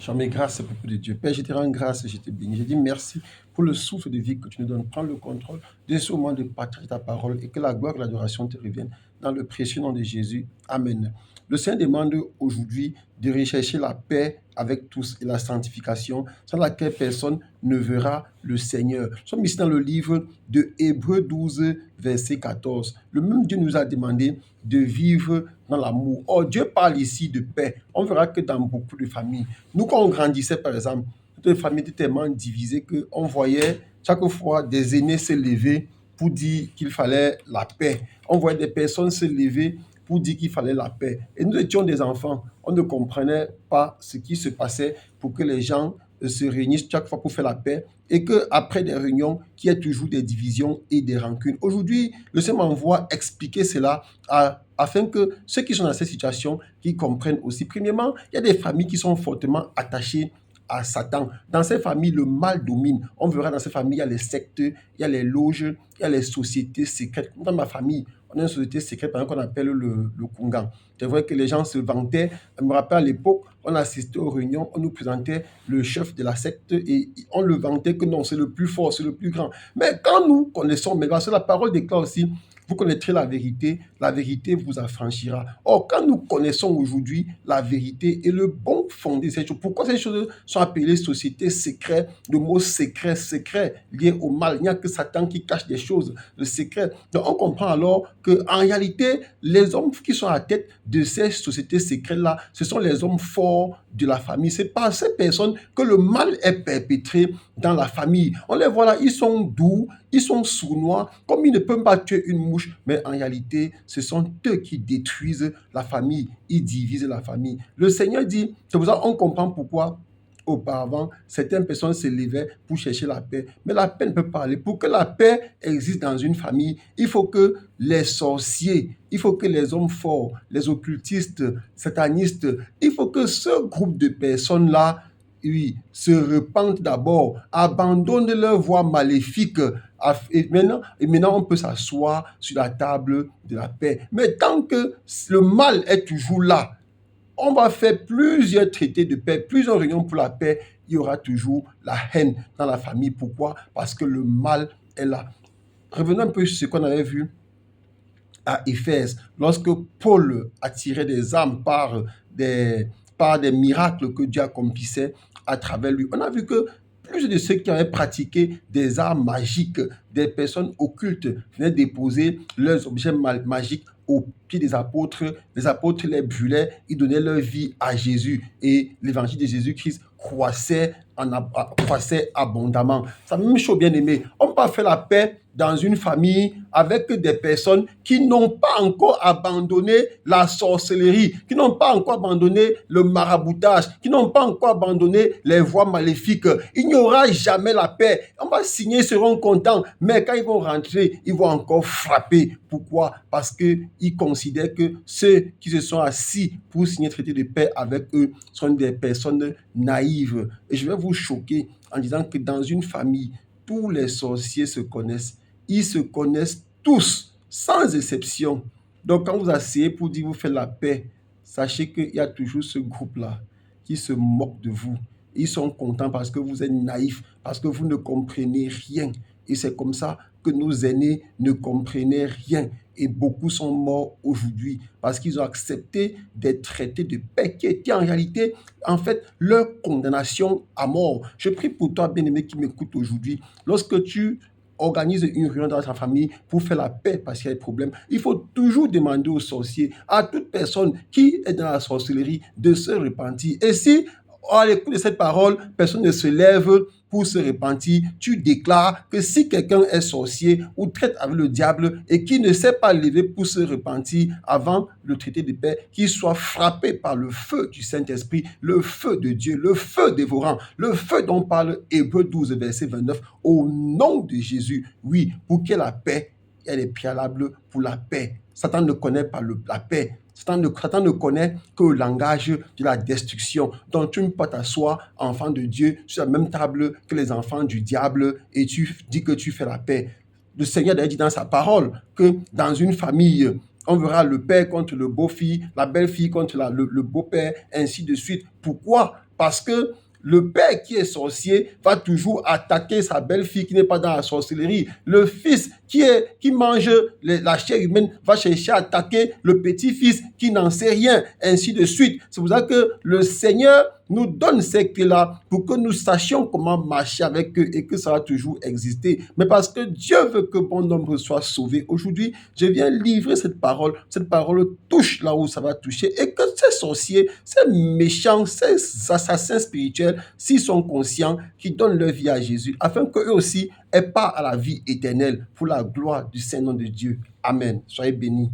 Je rends mes grâces, peuple de Dieu. Père, je te rends grâce, je te bénis. Je dis merci pour le souffle de vie que tu nous donnes. Prends le contrôle de ce moment de partager ta parole et que la gloire et l'adoration te reviennent dans le précieux nom de Jésus. Amen. Le Seigneur demande aujourd'hui de rechercher la paix avec tous et la sanctification, sans laquelle personne ne verra le Seigneur. Nous sommes ici dans le livre de Hébreux 12, verset 14. Le même Dieu nous a demandé de vivre dans l'amour. Or, Dieu parle ici de paix. On verra que dans beaucoup de familles, nous, quand on grandissait, par exemple, notre famille était tellement divisée qu'on voyait chaque fois des aînés se lever pour dire qu'il fallait la paix. On voyait des personnes se lever pour dire qu'il fallait la paix. Et nous étions des enfants. On ne comprenait pas ce qui se passait pour que les gens se réunissent chaque fois pour faire la paix et qu'après des réunions, qu'il y ait toujours des divisions et des rancunes. Aujourd'hui, le Seigneur m'envoie expliquer cela afin que ceux qui sont dans cette situation, qu'ils comprennent aussi. Premièrement, il y a des familles qui sont fortement attachées à Satan. Dans ces familles, le mal domine. On verra dans ces familles, il y a les sectes, il y a les loges, il y a les sociétés secrètes. Dans ma famille, on a une société secrète par exemple, qu'on appelle le Kungan. C'est vrai que les gens se vantaient. Je me rappelle à l'époque, on assistait aux réunions, on nous présentait le chef de la secte et on le vantait que non, c'est le plus fort, c'est le plus grand. Mais quand nous connaissons, mais parce que la parole déclare aussi, vous connaîtrez la vérité vous affranchira. Or, quand nous connaissons aujourd'hui la vérité et le bon fondé de ces choses, pourquoi ces choses sont appelées sociétés secrètes, le mot secret, secret, lié au mal. Il n'y a que Satan qui cache des choses, le secret. Donc, on comprend alors qu'en réalité, les hommes qui sont à la tête de ces sociétés secrètes-là, ce sont les hommes forts de la famille. C'est par ces personnes que le mal est perpétré dans la famille. On les voit là, ils sont doux, ils sont sournois, comme ils ne peuvent pas tuer une mouche, mais en réalité, ce sont eux qui détruisent la famille, ils divisent la famille. Le Seigneur dit, c'est pour ça qu'on comprend pourquoi auparavant, certaines personnes se levaient pour chercher la paix. Mais la paix ne peut pas aller. Pour que la paix existe dans une famille, il faut que les sorciers, il faut que les hommes forts, les occultistes, satanistes, il faut que ce groupe de personnes-là, oui, se repentent d'abord, abandonnent leur voie maléfique. Et maintenant, on peut s'asseoir sur la table de la paix. Mais tant que le mal est toujours là, on va faire plusieurs traités de paix, plusieurs réunions pour la paix. Il y aura toujours la haine dans la famille. Pourquoi? Parce que le mal est là. Revenons un peu sur ce qu'on avait vu à Éphèse, lorsque Paul attirait des âmes par des miracles que Dieu accomplissait à travers lui. On a vu que plus de ceux qui avaient pratiqué des arts magiques, des personnes occultes, venaient déposer leurs objets magiques aux pieds des apôtres. Les apôtres les brûlaient, ils donnaient leur vie à Jésus et l'évangile de Jésus-Christ croissait abondamment. C'est la même chose, bien aimé. On ne peut pas faire la paix dans une famille avec des personnes qui n'ont pas encore abandonné la sorcellerie, qui n'ont pas encore abandonné le maraboutage, qui n'ont pas encore abandonné les voies maléfiques. Il n'y aura jamais la paix. On va signer, ils seront contents, mais quand ils vont rentrer, ils vont encore frapper. Pourquoi? Parce qu'ils considèrent que ceux qui se sont assis pour signer un traité de paix avec eux sont des personnes naïves. Et je vais vous choquer en disant que dans une famille, tous les sorciers se connaissent. Ils se connaissent tous, sans exception. Donc, quand vous asseyez pour dire vous faites la paix, sachez qu'il y a toujours ce groupe-là qui se moque de vous. Ils sont contents parce que vous êtes naïfs, parce que vous ne comprenez rien. Et c'est comme ça que nos aînés ne comprenaient rien. Et beaucoup sont morts aujourd'hui parce qu'ils ont accepté des traités de paix qui étaient en réalité, en fait, leur condamnation à mort. Je prie pour toi, bien-aimé, qui m'écoute aujourd'hui. Lorsque tu organise une réunion dans ta famille pour faire la paix parce qu'il y a des problèmes, il faut toujours demander aux sorciers, à toute personne qui est dans la sorcellerie, de se repentir. Et si, à l'écoute de cette parole, personne ne se lève pour se repentir, tu déclares que si quelqu'un est sorcier ou traite avec le diable et qui ne s'est pas levé pour se repentir avant le traité de paix, qu'il soit frappé par le feu du Saint-Esprit, le feu de Dieu, le feu dévorant, le feu dont parle Hébreux 12, verset 29, au nom de Jésus. Oui, pour qu'il y ait la paix, il y a des préalables pour la paix. Satan ne connaît pas la paix. Satan ne connaît que le langage de la destruction. Donc, tu ne peux pas t'asseoir, enfant de Dieu, sur la même table que les enfants du diable et tu dis que tu fais la paix. Le Seigneur a dit dans sa parole que dans une famille, on verra le père contre le beau-fils, la belle-fille contre le beau-père, ainsi de suite. Pourquoi? Parce que le père qui est sorcier va toujours attaquer sa belle-fille qui n'est pas dans la sorcellerie. Le fils qui mange la chair humaine va chercher à attaquer le petit-fils qui n'en sait rien, ainsi de suite. C'est pour ça que le Seigneur nous donne ces clés-là pour que nous sachions comment marcher avec eux et que ça va toujours exister. Mais parce que Dieu veut que bon nombre soit sauvé. Aujourd'hui, je viens livrer cette parole. Cette parole touche là où ça va toucher et que ces sorciers, ces méchants, ces assassins spirituels, s'ils sont conscients, qu'ils donnent leur vie à Jésus afin qu'eux aussi aient part à la vie éternelle pour la gloire du Saint-Nom de Dieu. Amen. Soyez bénis.